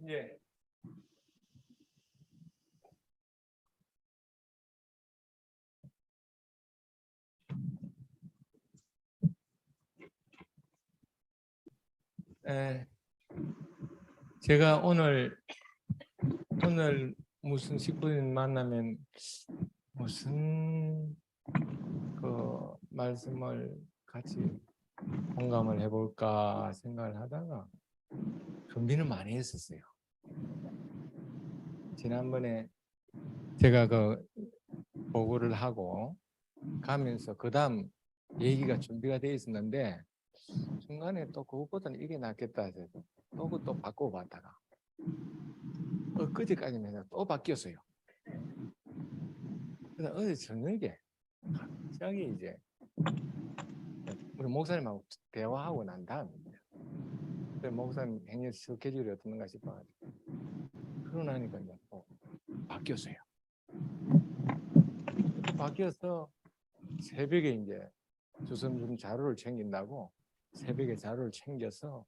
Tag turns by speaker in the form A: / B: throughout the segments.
A: 예. 제가 오늘 무슨 식구인 만나면 무슨 그 말씀을 같이 공감을 해볼까 생각을 하다가 준비는 많이 했었어요. 지난번에 제가 그 보고를 하고 가면서 그 다음 얘기가 준비가 돼 있었는데 중간에 또 그것보다는 이게 낫겠다 해서 또 그것도 바꿔봤다가 엊그제까지는 또 바뀌었어요. 그래서 어제 저녁에 갑자기 이제 우리 목사님하고 대화하고 난 다음입니다. 목사님 행여 스케줄이 어떤가 싶어가지고 그러고 나니까 이제 또 바뀌었어요. 바뀌어서 새벽에 이제 주섬주섬 자료를 챙긴다고 새벽에 자료를 챙겨서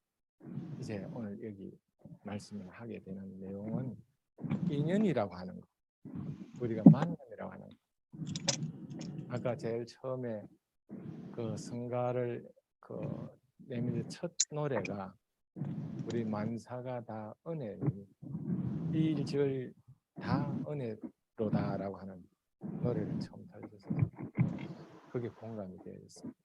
A: 이제 오늘 여기 말씀을 하게 되는 내용은 인연이라고 하는 거, 우리가 만남이라고 하는 거. 아까 제일 처음에 그 성가를 내밀 첫 노래가 우리 만사가 다 은혜니 일절 다 은혜로다라고 하는 노래를 처음 들었어요. 그게 공감이 되었습니다.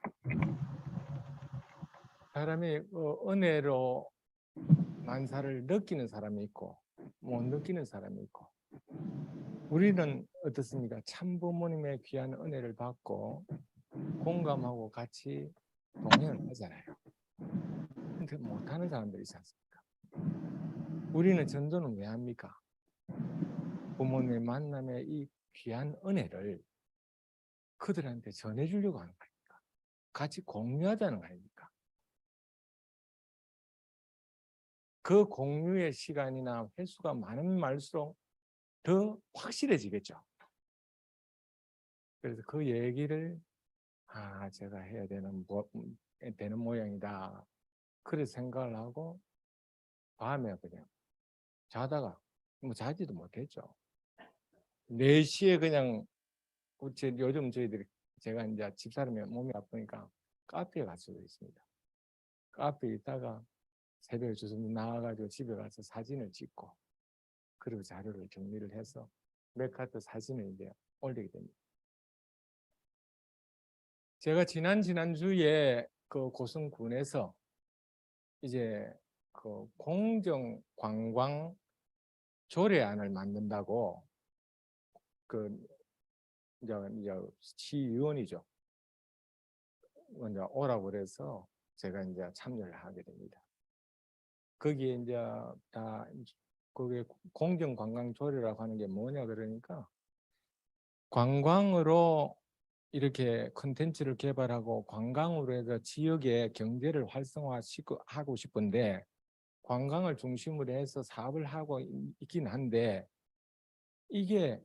A: 사람이 은혜로 만사를 느끼는 사람이 있고 못 느끼는 사람이 있고, 우리는 어떻습니까? 참 부모님의 귀한 은혜를 받고 공감하고 같이 동행하잖아요. 근데 못하는 사람들이 있지 않습니까? 우리는 전도는 왜 합니까? 부모님의 만남의 이 귀한 은혜를 그들한테 전해주려고 하는 거니까, 같이 공유하자는 거 아닙니까? 그 공유의 시간이나 횟수가 많은 말수록 더 확실해지겠죠. 그래서 그 얘기를 제가 해야 되는 모양이다. 그래서 생각을 하고 밤에 그냥 자다가 자지도 못했죠. 4시에 그냥 요즘 제가 이제 집사람이 몸이 아프니까 카페에 갈 수도 있습니다. 카페에 있다가 새벽에 주섬 나와가지고 집에 가서 사진을 찍고 그리고 자료를 정리를 해서 몇 카트 사진을 이제 올리게 됩니다. 제가 지난주에 그 고성군에서 이제 그 공정 관광 조례안을 만든다고 이제 시의원이죠. 먼저 오라고 그래서 제가 이제 참여를 하게 됩니다. 거기에 이제 그게 공정 관광 조례라고 하는 게 뭐냐 그러니까 관광으로 이렇게 콘텐츠를 개발하고 관광으로 해서 지역의 경제를 활성화하고 싶은데 관광을 중심으로 해서 사업을 하고 있긴 한데 이게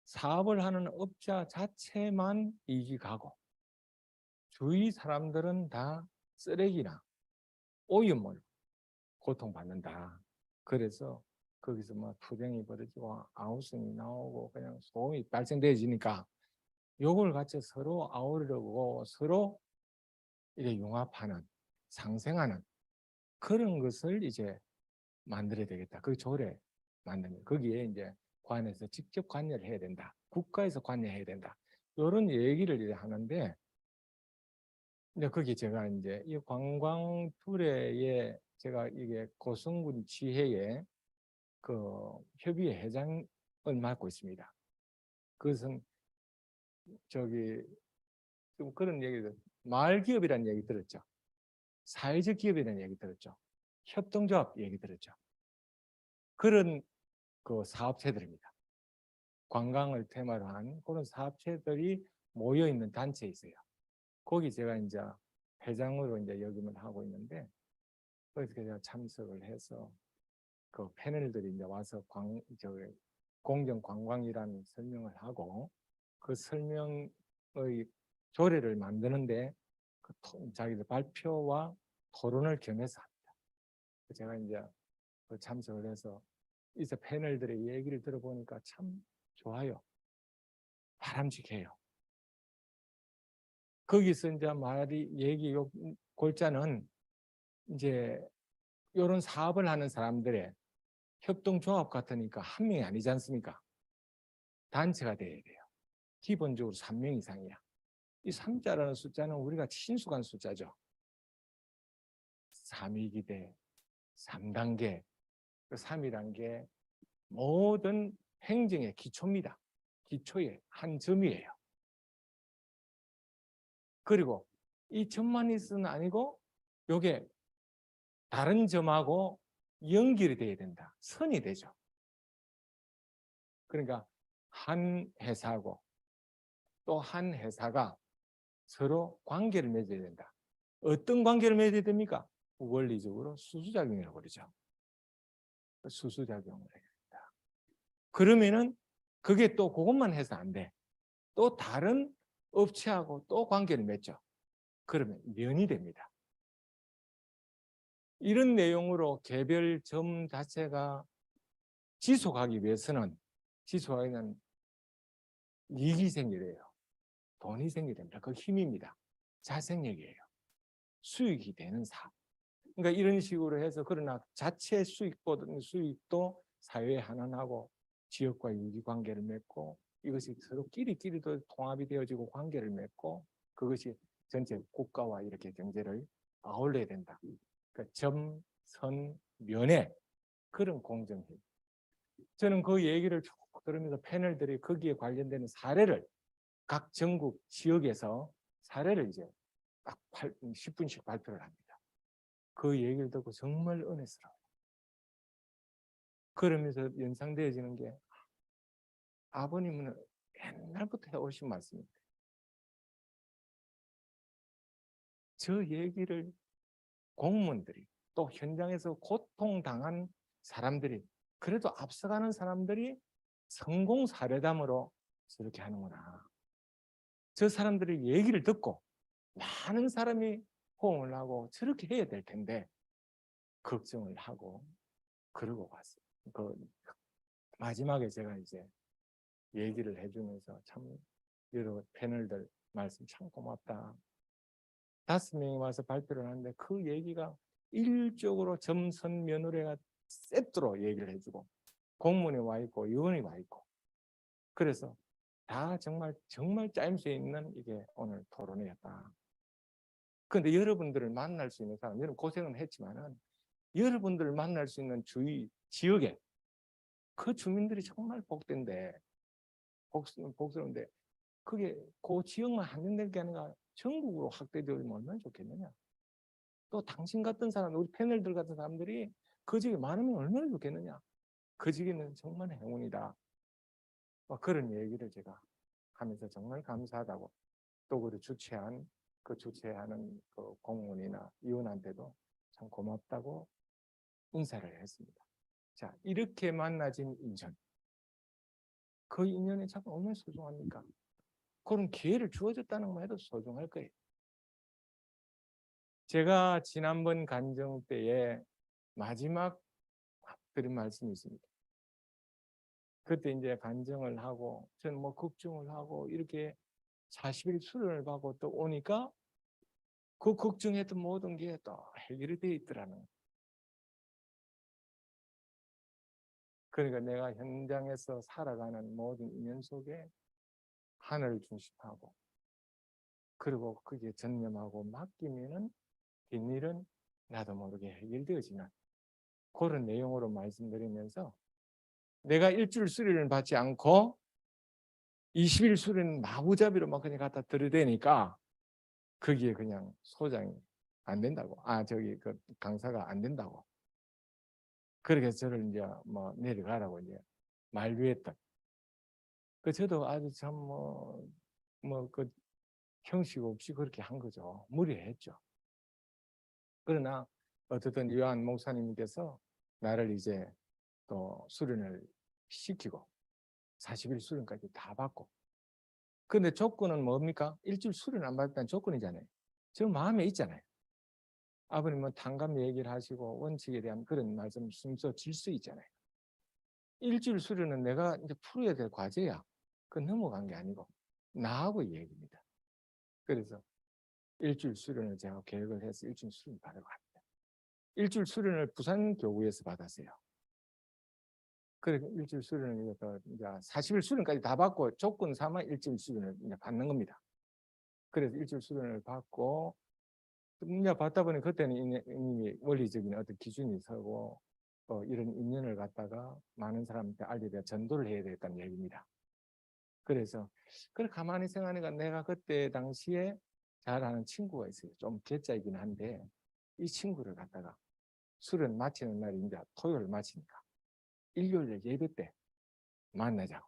A: 사업을 하는 업자 자체만 이익이 가고 주위 사람들은 다 쓰레기나 오염을 고통받는다. 그래서 거기서 뭐 투쟁이 벌어지고 아우성이 나오고 그냥 소음이 발생되어지니까 요걸 같이 서로 아우르고 서로 이제 융합하는, 상생하는 그런 것을 이제 만들어야 되겠다. 그 조례 만드는 거기에 이제 관에서 직접 관여를 해야 된다. 국가에서 관여해야 된다. 이런 얘기를 이제 하는데, 근데 거기 제가 이제 이 관광 투례에 제가 이게 고성군 지회의 그 협의회 회장을 맡고 있습니다. 그것은 좀 그런 얘기들, 마을기업이라는 얘기 들었죠. 사회적 기업이라는 얘기 들었죠. 협동조합 얘기 들었죠. 그런 그 사업체들입니다. 관광을 테마로 한 그런 사업체들이 모여 있는 단체에 있어요. 거기 제가 이제 회장으로 이제 역임을 하고 있는데 거기서 제가 참석을 해서 그 패널들이 이제 와서 공정 관광이라는 설명을 하고 그 설명의 조례를 만드는데 자기들 발표와 토론을 겸해서 합니다. 제가 이제 참석을 해서 이제 패널들의 얘기를 들어보니까 참 좋아요. 바람직해요. 거기서 이제 얘기 골자는 이제 이런 사업을 하는 사람들의 협동조합 같으니까 한 명이 아니지 않습니까? 단체가 돼야 돼요. 기본적으로 3명 이상이야. 이 3자라는 숫자는 우리가 친숙한 숫자죠. 3위기대, 3단계, 그 3이란 게 모든 행정의 기초입니다. 기초의 한 점이에요. 그리고 이 점만 있으면 아니고 이게 다른 점하고 연결이 돼야 된다. 선이 되죠. 그러니까 한 회사하고 또 한 회사가 서로 관계를 맺어야 된다. 어떤 관계를 맺어야 됩니까? 원리적으로 수수작용이라고 그러죠. 수수작용을 해야 된다. 그러면은 그게 또 그것만 해서 안 돼. 또 다른 업체하고 또 관계를 맺죠. 그러면 면이 됩니다. 이런 내용으로 개별 점 자체가 지속하기 위해서는 이익이 생겨야 돼요. 돈이 생겨야 됩니다. 그 힘입니다. 자생력이에요. 수익이 되는 사업. 그러니까 이런 식으로 해서 그러나 자체 수익도 사회에 환원하고 지역과 유기 관계를 맺고 이것이 서로 끼리끼리도 통합이 되어지고 관계를 맺고 그것이 전체 국가와 이렇게 경제를 아울러야 된다. 그러니까 점, 선, 면의 그런 공정性. 저는 그 얘기를 쭉 들으면서 패널들이 거기에 관련되는 사례를 각 전국 지역에서 사례를 이제 딱 10분씩 발표를 합니다. 그 얘기를 듣고 정말 은혜스러워요. 그러면서 연상되어지는 게 아버님은 옛날부터 해오신 말씀입니다. 저 얘기를 공무원들이 또 현장에서 고통당한 사람들이 그래도 앞서가는 사람들이 성공 사례담으로 저렇게 하는구나. 저 사람들의 얘기를 듣고 많은 사람이 호응을 하고 저렇게 해야 될 텐데 걱정을 하고 그러고 갔어요. 그 마지막에 제가 이제 얘기를 해주면서 참 여러 패널들 말씀 참 고맙다. 5명이 와서 발표를 하는데 그 얘기가 일적으로 점선 며느리가 세트로 얘기를 해주고 공무원이 와 있고 의원이 와 있고 그래서 다 정말 짜임새 있는 이게 오늘 토론회였다. 그런데 여러분들을 만날 수 있는 사람, 여러분 고생은 했지만은 여러분들을 만날 수 있는 주위 지역에 그 주민들이 정말 복된데 복스러운데 그게 그 지역만 한정될 게 아니라 전국으로 확대되면 얼마나 좋겠느냐. 또 당신 같은 사람, 우리 패널들 같은 사람들이 그 지역에 많으면 얼마나 좋겠느냐. 그 지역에는 정말 행운이다. 그런 얘기를 제가 하면서 정말 감사하다고 또 그 주최하는 그 공무원이나 위원한테도 참 고맙다고 인사를 했습니다. 자, 이렇게 만나진 인연. 그 인연이 참 얼마나 소중합니까? 그런 기회를 주어졌다는 것만 해도 소중할 거예요. 제가 지난번 간증 때에 마지막 드린 말씀이 있습니다. 그때 이제 간증을 하고 저는 뭐 걱정을 하고 이렇게 40일 수련을 받고 또 오니까 그 걱정했던 모든 게 또 해결이 되어 있더라는 거예요. 그러니까 내가 현장에서 살아가는 모든 인연 속에 하늘을 중심하고 그리고 그게 전념하고 맡기면은 뒷일은 나도 모르게 해결되어지는 그런 내용으로 말씀드리면서 내가 일주일 수련을 받지 않고 20일 수련 마구잡이로 막 그냥 갖다 들이대니까 거기에 그냥 소장이 안 된다고. 그 강사가 안 된다고. 그렇게 저를 이제 뭐 내려가라고 이제 만류했던. 저도 아주 참 그 형식 없이 그렇게 한 거죠. 무리했죠. 그러나 어쨌든 요한 목사님께서 나를 이제 또 수련을 시키고 40일 수련까지 다 받고 근데 조건은 뭡니까? 일주일 수련 안 받았다는 조건이잖아요. 저 마음에 있잖아요. 아버님은 탕감 얘기를 하시고 원칙에 대한 그런 말씀 순서 질서 있잖아요. 일주일 수련은 내가 이제 풀어야 될 과제야. 그 넘어간 게 아니고 나하고 얘기입니다. 그래서 일주일 수련을 제가 계획을 해서 일주일 수련 받으러 갑니다. 일주일 수련을 부산 교구에서 받았어요. 그래서 일주일 수련을 이제 40일 수련까지 다 받고 조건 삼아 일주일 수련을 이제 받는 겁니다. 그래서 일주일 수련을 받고 이제 받다 보니 그때는 이미 원리적인 어떤 기준이 서고 이런 인연을 갖다가 많은 사람한테 알리려 전도를 해야 되겠다는 얘기입니다. 그래서 그걸 가만히 생각하니까 내가 그때 당시에 잘 아는 친구가 있어요. 좀 괴짜이긴 한데 이 친구를 갖다가 수련 마치는 날이 이제 토요일 마치니까 일요일 예배 때 만나자고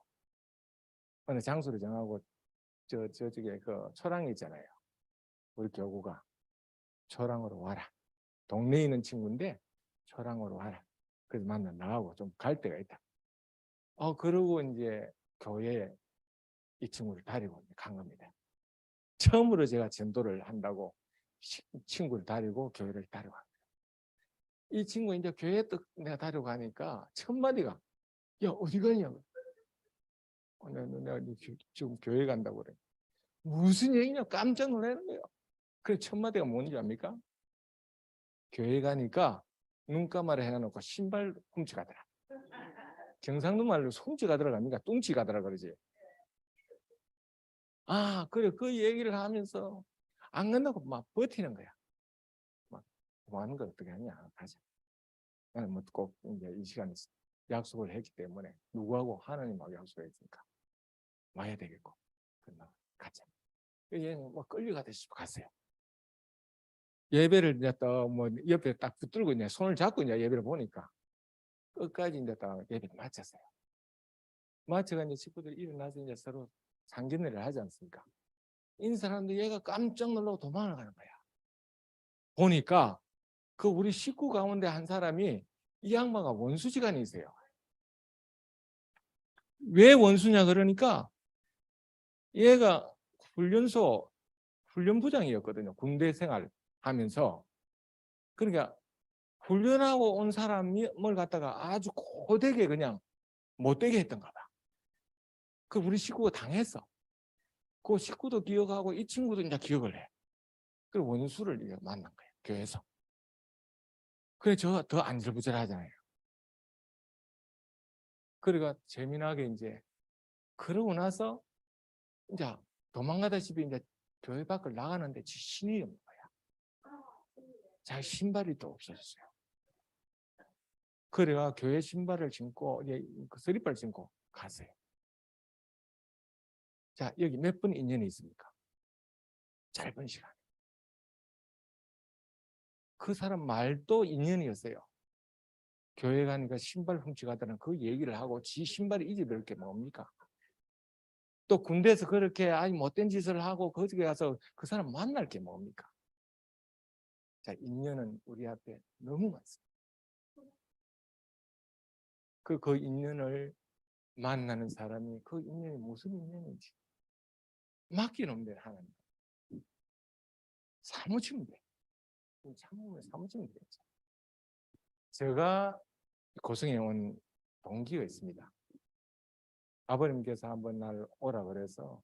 A: 어느 장소를 정하고 저쪽에 그 초랑이 있잖아요. 우리 교구가 초랑으로 와라. 동네에 있는 친구인데 초랑으로 와라. 그래서 만나 나가고 좀 갈 데가 있다. 그러고 이제 교회에 이 친구를 데리고 간 겁니다. 처음으로 제가 전도를 한다고 친구를 데리고 교회를 데리고 갑니다. 이 친구 이제 교회에 또 내가 데리고 가니까 첫 마디가 야 어디 가냐고. 내가 지금 교회 간다고 그래. 무슨 얘기냐 깜짝 놀라는 거예요. 그래서 첫 마디가 뭔지 압니까? 교회 가니까 눈감아를 해놓고 신발 훔쳐가더라. 경상도 말로 훔쳐가 들어갑니까? 뚱치가 들어가 그러지. 그래 그 얘기를 하면서 안 간다고 막 버티는 거야. 막 뭐 하는 거 어떻게 하냐 가자. 나는 뭐 꼭 이제 이 시간에 약속을 했기 때문에 누구하고 하나님하고 약속했으니까 와야 되겠고 그러면 가자. 얘는 뭐 끌려가듯이 갔어요. 예배를 이제 또 뭐 옆에 딱 붙들고 이제 손을 잡고 이제 예배를 보니까 끝까지 이제 딱 예배를 마쳤어요. 마쳐가 이제 식구들이 일어나서 이제 서로 상견례를 하지 않습니까? 인사하는데 얘가 깜짝 놀라고 도망을 가는 거야. 보니까 그 우리 식구 가운데 한 사람이 이 양반과 원수지간이세요. 왜 원수냐 그러니까 얘가 훈련소 훈련부장이었거든요. 군대 생활 하면서. 그러니까 훈련하고 온 사람을 갖다가 아주 고되게 그냥 못되게 했던가 봐. 그 우리 식구가 당했어. 그 식구도 기억하고 이 친구도 이제 기억을 해. 그리고 원수를 만난 거예요. 교회에서. 그래 저 더 안절부절하잖아요. 그러니까 재미나게 이제 그러고 나서 이제 도망가다시피 이제 교회 밖을 나가는데 신이 없는 거야. 자기 신발이 또 없어졌어요. 그래가 교회 신발을 신고 그 서리발 신고 갔어요. 자 여기 몇 분 인연이 있습니까? 짧은 시간. 그 사람 말도 인연이었어요. 교회 가니까 신발 훔쳐가다는 그 얘기를 하고 지 신발이 잊어버릴 게 뭡니까? 또 군대에서 그렇게 못된 짓을 하고 거기에 가서 그 사람 만날 게 뭡니까? 자, 인연은 우리 앞에 너무 많습니다. 그 인연을 만나는 사람이 그 인연이 무슨 인연인지 맡기는 데 하나님 사무치면 돼. 사무치면 되겠죠. 제가 고성에 온 동기가 있습니다. 아버님께서 한번 날 오라 그래서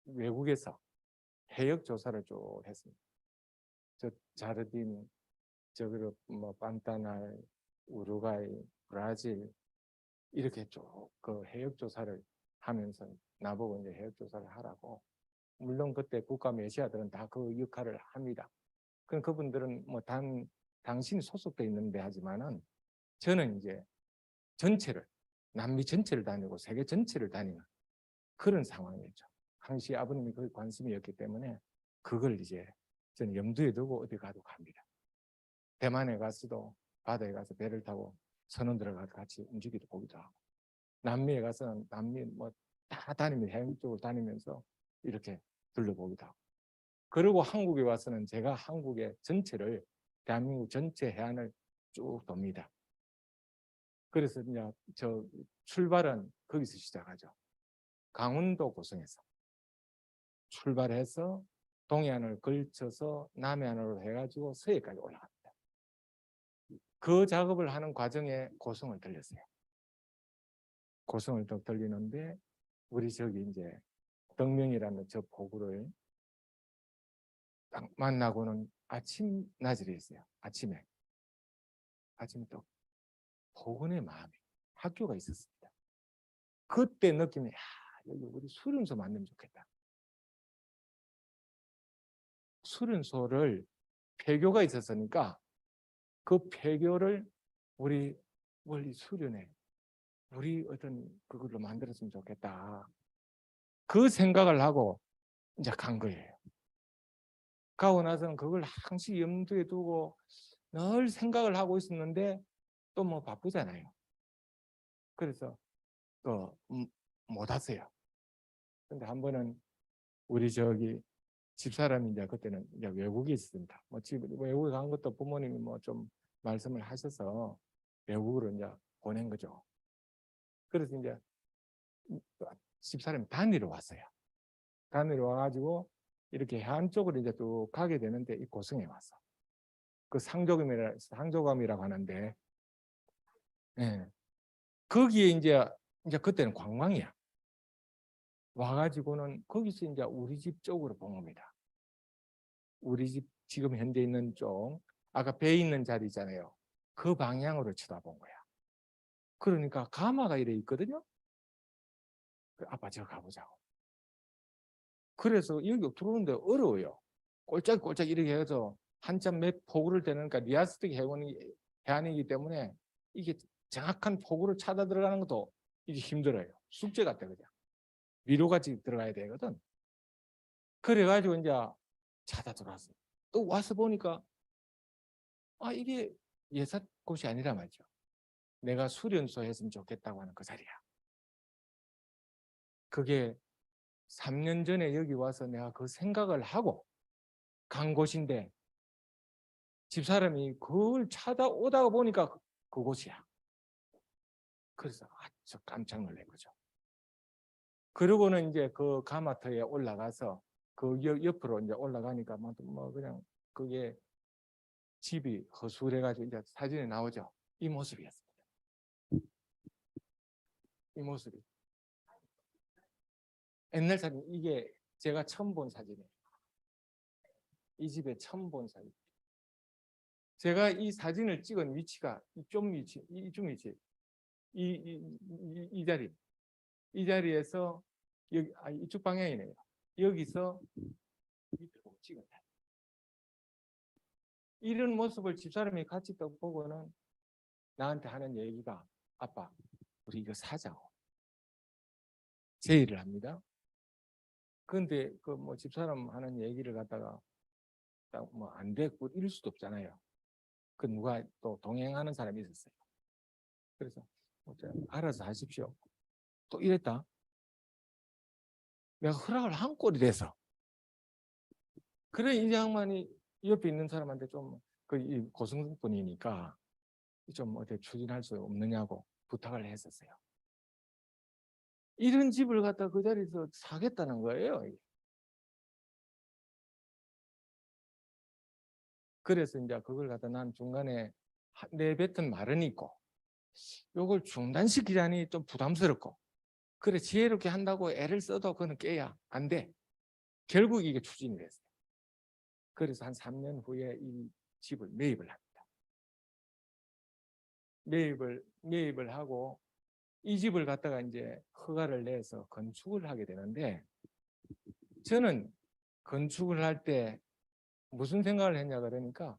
A: 외국에서 해역 조사를 쭉 했습니다. 저 자르딘, 저기로 뭐 판타날, 우루과이, 브라질 이렇게 쭉 그 해역 조사를 하면서 나보고 이제 해역 조사를 하라고. 물론 그때 국가 메시아들은 다 그 역할을 합니다. 그럼 그분들은 뭐 당신이 소속돼 있는데 하지만은 저는 이제 전체를 남미 전체를 다니고 세계 전체를 다니는 그런 상황이었죠. 당시 아버님이 그 관심이었기 때문에 그걸 이제 저는 염두에 두고 어디 가도 갑니다. 대만에 가서도 바다에 가서 배를 타고 선원 들어가서 같이 움직이도 보기도 하고 남미에 가서는 남미 뭐 다 다니면서 해양 쪽으로 다니면서 이렇게 둘러보기도 하고 그리고 한국에 와서는 제가 한국의 전체를 대한민국 전체 해안을 쭉 돕니다. 그래서 이제 저 출발은 거기서 시작하죠. 강원도 고성에서 출발해서 동해안을 걸쳐서 남해안으로 해가지고 서해까지 올라갑니다. 그 작업을 하는 과정에 고성을 들렸어요. 고성을 또 들리는데 우리 저기 이제 덕명이라는 저 포구를 딱 만나고는 아침 낮이를 했어요. 아침에 또 포근의 마음이 학교가 있었습니다. 그때 느낌이 여기 우리 수련소 만들면 좋겠다. 수련소를 폐교가 있었으니까 그 폐교를 우리 원리 수련회 우리 어떤 그걸로 만들었으면 좋겠다. 그 생각을 하고 이제 간 거예요. 가고 나서는 그걸 항상 염두에 두고 늘 생각을 하고 있었는데 또 뭐 바쁘잖아요. 그래서 또 못 왔어요. 근데 한 번은 우리 저기 집사람이 이제 그때는 이제 외국에 있습니다. 뭐 외국에 간 것도 부모님이 뭐 좀 말씀을 하셔서 외국으로 이제 보낸 거죠. 그래서 이제 집사람이 단위로 왔어요. 단위로 와가지고 이렇게 해안 쪽으로 이제 또 가게 되는데 이 고성에 왔어. 그 상조감이라고 하는데, 예. 거기에 이제 그때는 관광이야. 와가지고는 거기서 이제 우리 집 쪽으로 본 겁니다. 우리 집 지금 현재 있는 쪽, 아까 배 있는 자리 있잖아요. 그 방향으로 쳐다본 거야. 그러니까 가마가 이래 있거든요. 아빠 저 가보자고. 그래서 여기 들어오는데 어려워요. 꼴짝꼴짝 이렇게 해서 한참 몇 포구를 대니까 리아스틱 해안이기 때문에 이게 정확한 포구를 찾아 들어가는 것도 이게 힘들어요. 숙제 같아 그냥. 위로같이 들어가야 되거든. 그래가지고 이제 찾아 들어왔어요. 또 와서 보니까 이게 예사 곳이 아니라 말이죠. 내가 수련소 했으면 좋겠다고 하는 그 자리야. 그게 3년 전에 여기 와서 내가 그 생각을 하고 간 곳인데 집사람이 그걸 찾아오다가 보니까 그곳이야. 그래서 아주 깜짝 놀란 거죠. 그러고는 이제 그 가마터에 올라가서 그 옆으로 이제 올라가니까 뭐 그냥 그게 집이 허술해가지고 이제 사진에 나오죠. 이 모습이었습니다. 이 모습이. 옛날 사진, 이게 제가 처음 본 사진이에요. 이 집에 처음 본 사진. 제가 이 사진을 찍은 위치가 이쪽 위치, 이 자리. 이 자리에서 여기, 이쪽 방향이네요. 여기서 밑으로 찍었다. 이런 모습을 집사람이 같이 또 보고는 나한테 하는 얘기가 아빠, 우리 이거 사자고. 제의를 합니다. 그런데 그 뭐 집사람 하는 얘기를 갖다가 뭐 안 됐고 이럴 수도 없잖아요. 그 누가 또 동행하는 사람이 있었어요. 그래서 알아서 하십시오. 또 이랬다. 내가 허락을 한 꼴이 돼서. 그래 이 양반이 옆에 있는 사람한테 좀 그 고승분이니까 좀 어떻게 추진할 수 없느냐고 부탁을 했었어요. 이런 집을 갖다 그 자리에서 사겠다는 거예요. 그래서 이제 그걸 갖다 난 중간에 내뱉은 말은 있고 요걸 중단시키자니 좀 부담스럽고 그래 지혜롭게 한다고 애를 써도 그거는 깨야 안 돼. 결국 이게 추진이 됐어요. 그래서 한 3년 후에 이 집을 매입을 합니다. 매입을 하고 이 집을 갖다가 이제 허가를 내서 건축을 하게 되는데 저는 건축을 할 때 무슨 생각을 했냐 그러니까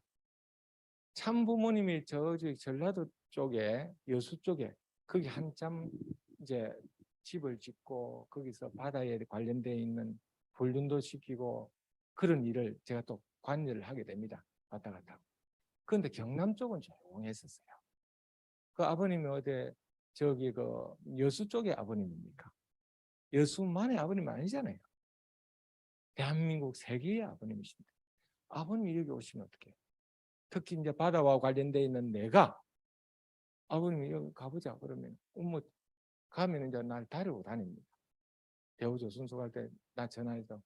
A: 참부모님이 저쪽 전라도 쪽에 여수 쪽에 거기 한참 이제 집을 짓고 거기서 바다에 관련되어 있는 훈련도 시키고 그런 일을 제가 또 관여를 하게 됩니다. 왔다 갔다 하고. 그런데 경남 쪽은 조용했었어요. 그 아버님이 어디 저기 그 여수 쪽의 아버님입니까? 여수만의 아버님 아니잖아요. 대한민국 세계의 아버님이십니다. 아버님이 여기 오시면 어떡해요? 특히 이제 바다와 관련되어 있는 내가 아버님이 여기 가보자 그러면 뭐 가면 이제 날 데리고 다닙니다. 대우조 순서 갈 때 나 전화해서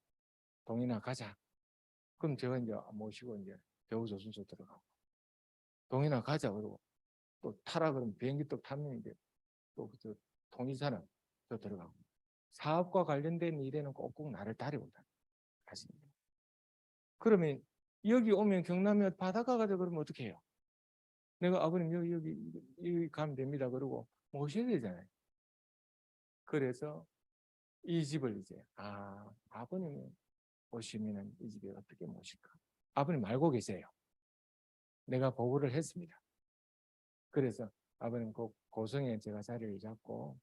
A: 동인아 가자. 그럼 제가 이제 모시고 이제 대우조선소 들어가고 동해나 가자 그러고 또 타라 그러면 비행기 또 타면 이제 또그 통일사는 또 들어가고 사업과 관련된 일에는 꼭꼭 나를 따르고 가십니다. 그러면 여기 오면 경남에 바닷가 가자 그러면 어떻게 해요? 내가 아버님 여기 가면 됩니다. 그러고 모셔야 되잖아요. 그래서 이 집을 이제 아버님이 오시면은 이 집에 어떻게 모실까? 아버님 알고 계세요. 내가 보고를 했습니다. 그래서 아버님 고성에 제가 자리를 잡고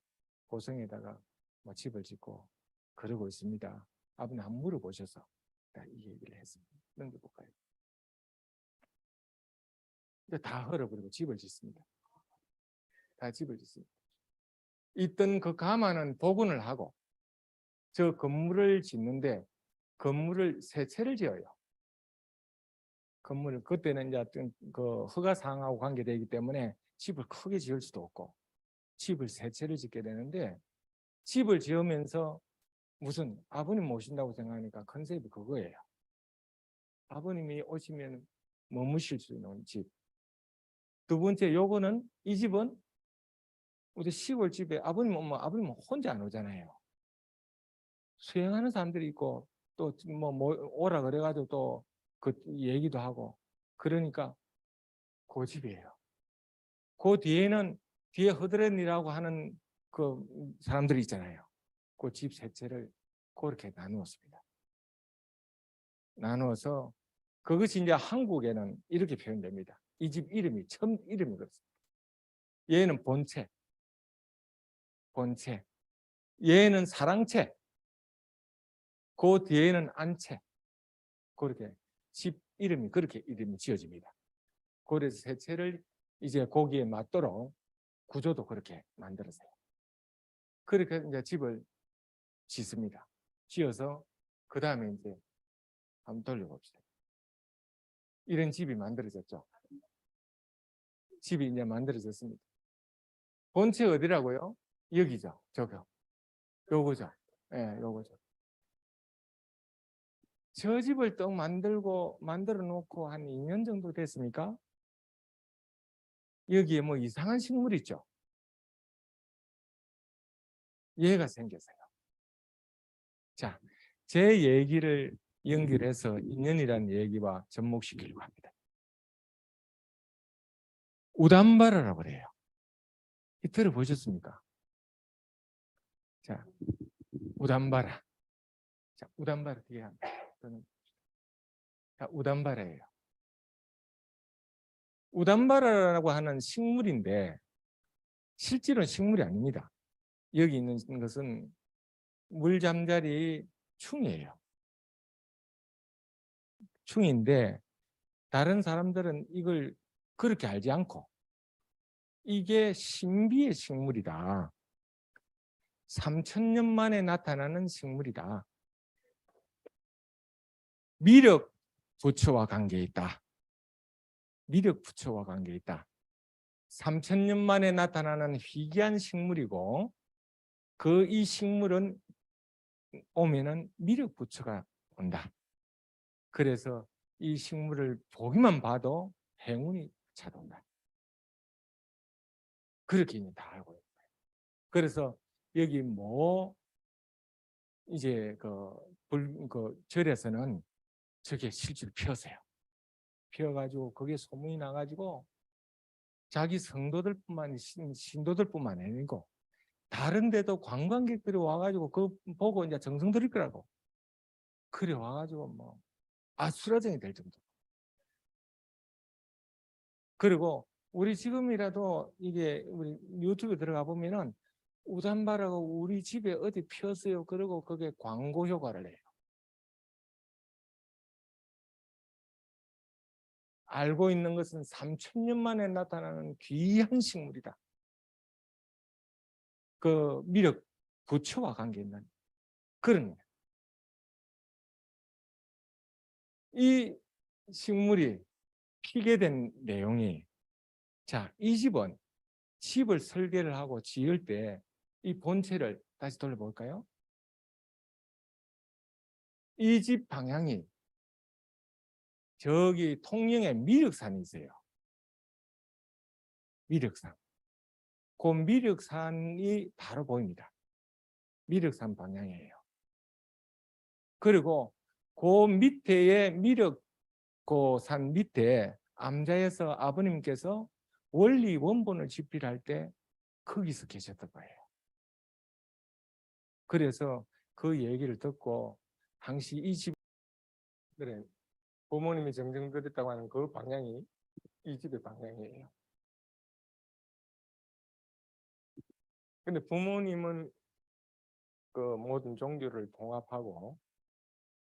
A: 고성에다가 뭐 집을 짓고 그러고 있습니다. 아버님 한번 물어보셔서 이 얘기를 했습니다. 넘겨볼까요? 다 헐어버리고 집을 짓습니다. 다 집을 짓습니다. 있던 그 가마는 복원을 하고 저 건물을 짓는데 건물을 세 채를 지어요. 건물을 그때는 이제 그 허가 사항하고 관계되기 때문에 집을 크게 지을 수도 없고 집을 세 채를 짓게 되는데 집을 지으면서 무슨 아버님 모신다고 생각하니까 컨셉이 그거예요. 아버님이 오시면 머무실 수 있는 집. 두 번째 요거는 이 집은 우리 시골 집에 아버님 혼자 안 오잖아요. 수행하는 사람들이 있고 또 뭐 오라 그래가지고 또 그 얘기도 하고 그러니까 그 집이에요. 그 뒤에는 뒤에 허드렛이라고 하는 그 사람들이 있잖아요. 그 집 세 채를 그렇게 나누었습니다. 나누어서 그것이 이제 한국에는 이렇게 표현됩니다. 이 집 이름이 처음 이름이 그렇습니다. 얘는 본체, 얘는 사랑채, 그 뒤에는 안채. 그렇게 집 이름이 그렇게 이름이 지어집니다. 그래서 세 채를 이제 거기에 맞도록 구조도 그렇게 만들었어요. 그렇게 이제 집을 짓습니다. 지어서 그 다음에 이제 한번 돌려봅시다. 이런 집이 만들어졌죠. 집이 이제 만들어졌습니다. 본체 어디라고요? 여기죠. 저거. 요거죠. 예, 요거죠. 저 집을 떡 만들어 놓고 한 2년 정도 됐습니까? 여기에 뭐 이상한 식물이 있죠. 얘가 생겼어요. 자, 제 얘기를 연결해서 인연이라는 얘기와 접목시키려고 합니다. 우담바라라고 그래요. 들어보셨습니까? 자, 우담바라. 자, 우담바라 뒤에 합니다. 자, 우담바라예요. 우담바라라고 하는 식물인데 실제로는 식물이 아닙니다. 여기 있는 것은 물잠자리 충이에요. 충인데 다른 사람들은 이걸 그렇게 알지 않고 이게 신비의 식물이다. 3000년 만에 나타나는 식물이다. 미력 부처와 관계에 있다. 미력 부처와 관계에 있다. 3000년 만에 나타나는 희귀한 식물이고 이 식물은 오면은 미력 부처가 온다. 그래서 이 식물을 보기만 봐도 행운이 찾아온다. 그렇게 이제 다 알고 있어요. 그래서 여기 뭐 이제 그 절에서는 저게 실제로 피었어요. 피어가지고 그게 소문이 나가지고 자기 성도들뿐만 신도들뿐만 아니고 다른 데도 관광객들이 와가지고 그 보고 이제 정성 들일 거라고 그래 와가지고 뭐 아수라장이 될 정도. 그리고 우리 지금이라도 이게 우리 유튜브에 들어가 보면은 우산바라가 우리 집에 어디 피었어요. 그리고 그게 광고 효과를 해요. 알고 있는 것은 3000년 만에 나타나는 귀한 식물이다. 그 미력 부처와 관계 있는 그런 거예요. 이 식물이 피게 된 내용이 자, 이 집은 집을 설계를 하고 지을 때 이 본체를 다시 돌려볼까요? 이 집 방향이 저기 통영에 미륵산이 있어요. 미륵산. 그 미륵산이 바로 보입니다. 미륵산 방향이에요. 그리고 그 밑에 미륵 그 산 밑에 암자에서 아버님께서 원리 원본을 집필할 때 거기서 계셨던 거예요. 그래서 그 얘기를 듣고 당시 이 집, 그래, 부모님이 정정들었다고 하는 그 방향이 이 집의 방향이에요. 근데 부모님은 그 모든 종교를 통합하고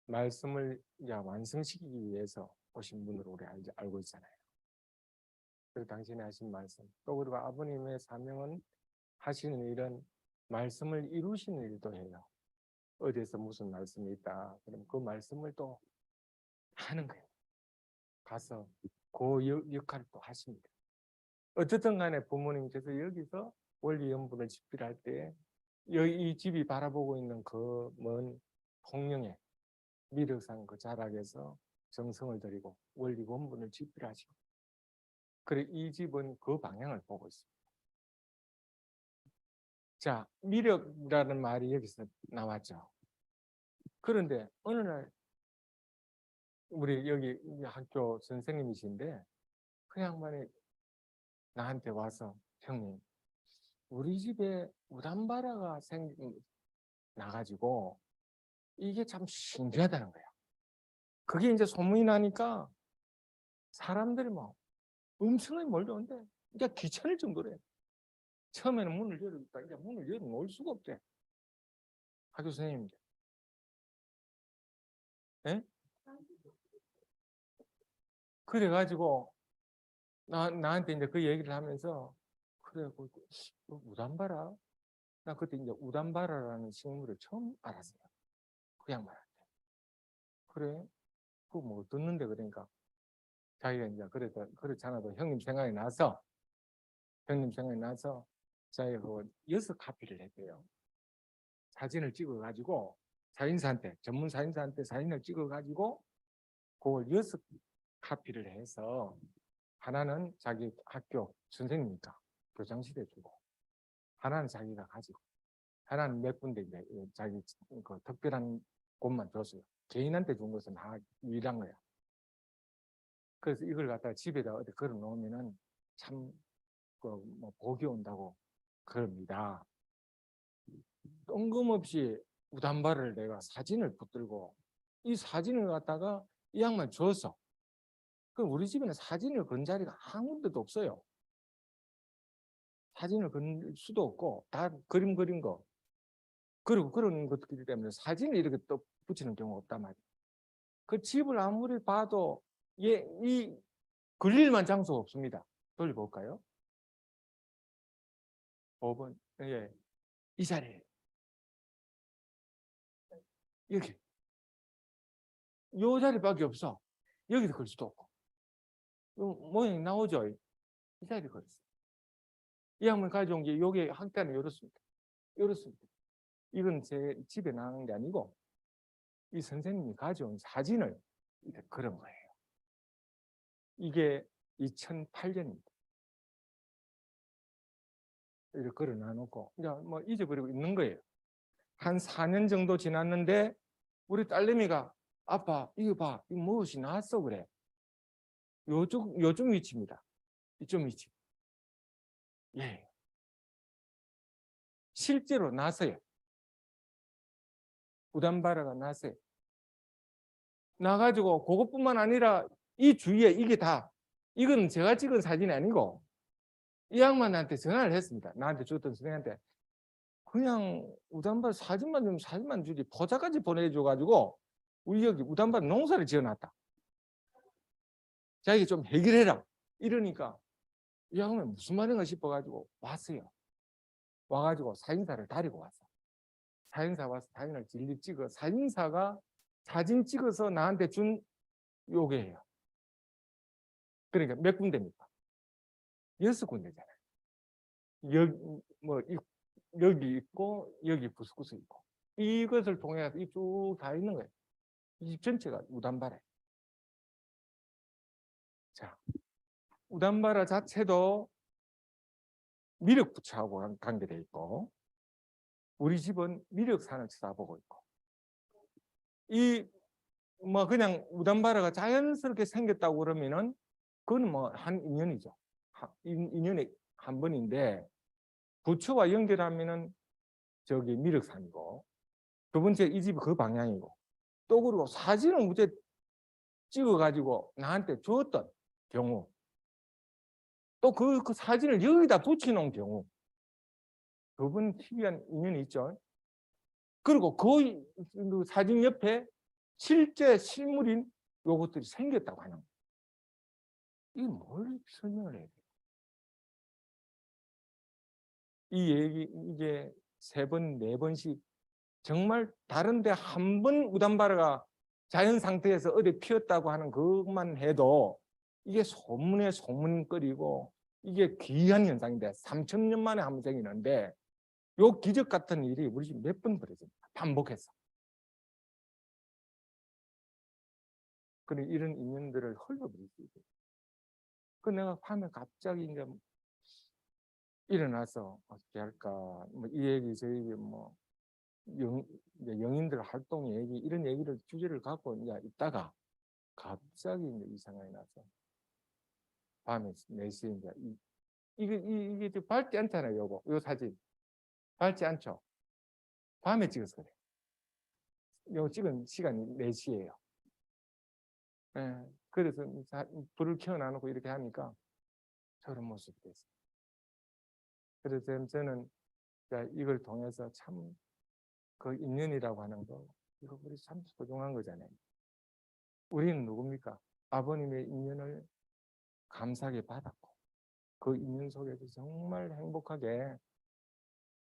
A: 말씀을 이제 완성시키기 위해서 오신 분으로 우리 알고 있잖아요. 그 당신이 하신 말씀, 또 그리고 아버님의 사명은 하시는 일은 말씀을 이루시는 일도 해요. 어디에서 무슨 말씀이 있다, 그럼 그 말씀을 또 하는 거예요. 가서 그 역할을 또 하십니다. 어쨌든 간에 부모님께서 여기서 원리연분을 집필할 때 이 집이 바라보고 있는 그 먼 통영의 미륵산 그 자락에서 정성을 들이고 원리 원분을 집필하시고, 그래 이 집은 그 방향을 보고 있습니다. 자, 미륵이라는 말이 여기서 나왔죠. 그런데 어느 날 우리 여기 학교 선생님이신데 그 양반이 나한테 와서, 형님, 우리 집에 우담바라가 나가지고 이게 참 신기하다는 거야. 그게 이제 소문이 나니까 사람들이 막 엄청나게 몰려온대. 이제 귀찮을 정도래. 처음에는 문을 열었다. 이제 문을 열어놓을 수가 없대. 학교 선생님인데. 예? 그래가지고 나한테 이제 그 얘기를 하면서, 그래, 그 우담바라? 나 그때 이제 우담바라라는 식물을 처음 알았어요. 그 양반한테. 그래? 그거 뭐 듣는데, 그러니까 자기가 이제 그렇잖아도 형님 생각이 나서 자기가 그 6카피를 했대요. 사진을 찍어가지고 전문 사진사한테 사진을 찍어가지고 그걸 6카피를 해서 하나는 자기 학교 선생님이니까 교장실에 주고, 하나는 자기가 가지고, 하나는 몇 군데 이제 자기 그 특별한 곳만 줬어요. 개인한테 준 것은 다 유일한 거야. 그래서 이걸 갖다가 집에다 어디 걸어 놓으면은 참 뭐 복이 온다고 그럽니다. 뜬금없이 우담바를 내가 사진을 붙들고 이 사진을 갖다가 이 양반 줬어. 그럼 우리 집에는 사진을 건 자리가 한 군데도 없어요. 사진을 건 수도 없고 다 그림 그린 거. 그리고 그런 것들 때문에 사진을 이렇게 또 붙이는 경우가 없단 말이에요. 그 집을 아무리 봐도 이 그릴만 장소가 없습니다. 돌려볼까요? 5번. 예. 이 자리에. 여기. 요 자리밖에 없어. 여기도 걸 수도 없고. 요 모양이 나오죠? 이 자리에 걸었어. 이 양반 가져온 게 요게 학단은 이렇습니다. 이렇습니다. 이건 제 집에 나온 게 아니고 이 선생님이 가져온 사진을 이렇게 그런 거예요. 이게 2008년입니다. 이렇게 걸어 놔놓고 이제 뭐 잊어버리고 있는 거예요. 한 4년 정도 지났는데 우리 딸내미가, 아빠 이거 봐, 이거 무엇이 나왔어 그래. 요쪽 위치입니다. 이쪽 위치. 예. 실제로 나서요. 우담바라가 나서요. 나가지고 그것뿐만 아니라 이 주위에 이게 다, 이건 제가 찍은 사진이 아니고 이 양반한테 전화를 했습니다. 나한테 줬던 선생한테 그냥 우담바 사진만 주지 포자까지 보내줘가지고 우리 여기 우담바 농사를 지어놨다. 자기 좀 해결해라. 이러니까 이 양반이 무슨 말인가 싶어가지고 왔어요. 와가지고 사진사를 데리고 왔어. 사진사 와서 사진을 질리 찍어, 사진사가 사진 찍어서 나한테 준 요게예요. 그러니까 몇 군데입니까? 6군데잖아요. 여기 있고 여기 부스쿠스 있고, 이것을 통해서 쭉 다 있는 거예요. 이 집 전체가 우담바래. 자, 우담바라 자체도 미륵부처하고 관계되어 있고 우리 집은 미륵산을 쳐다보고 있고 이 뭐 그냥 우담바라가 자연스럽게 생겼다고 그러면은 그건 뭐 한 인연이죠. 인연의 한 번인데 부처와 연결하면은 저기 미륵산이고 두 번째 이 집이 그 방향이고 또 그리고 사진을 무죄 찍어가지고 나한테 줬던 경우 또 그 사진을 여기다 붙여놓은 경우 두 번 희귀한 인연이 있죠. 그리고 그 사진 옆에 실제 실물인 요것들이 생겼다고 하는 거예요. 이게 뭘 설명을 해야 돼요? 이 얘기 이제 3번, 4번씩 정말 다른데 한 번 우담바라가 자연 상태에서 어디 피었다고 하는 그것만 해도 이게 소문에 소문거리고 이게 귀한 현상인데 3,000년 만에 한 번 생기는데 요 기적 같은 일이 우리 집 몇 번 벌어집니다. 반복해서. 그런 이런 인연들을 흘려버릴 수 있어요. 그 내가 밤에 갑자기 이제 일어나서 어떻게 할까 뭐 이 얘기 저 얘기 뭐 영인들 활동 얘기 이런 얘기를 주제를 갖고 이제 있다가 갑자기 이제 이 상황이 나서 밤에 4시에 이제 이게 밝지 않잖아요. 요 사진 밝지 않죠. 밤에 찍어서 그래. 요 찍은 시간이 4시예요. 예, 그래서 불을 켜놔놓고 이렇게 하니까 저런 모습이 됐어요. 그래서 저는 이걸 통해서 참 그 인연이라고 하는 거 이거 우리 참 소중한 거잖아요. 우리는 누굽니까? 아버님의 인연을 감사하게 받았고 그 인연 속에서 정말 행복하게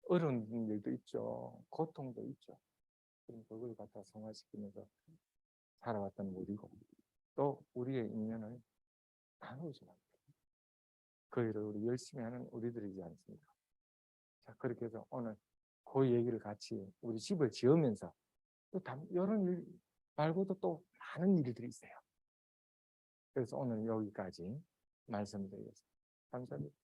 A: 어려운 일도 있죠. 고통도 있죠. 그럼 그걸 갖다 성화시키면서 살아왔던 우리고 또 우리의 인연을 나누지 않고 그 일을 우리 열심히 하는 우리들이지 않습니까? 자, 그렇게 해서 오늘 그 얘기를 같이 우리 집을 지으면서 또 이런 일 말고도 또 많은 일들이 있어요. 그래서 오늘 여기까지 말씀드리겠습니다. 감사합니다.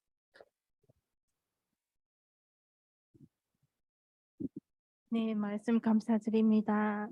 B: 네, 말씀 감사드립니다.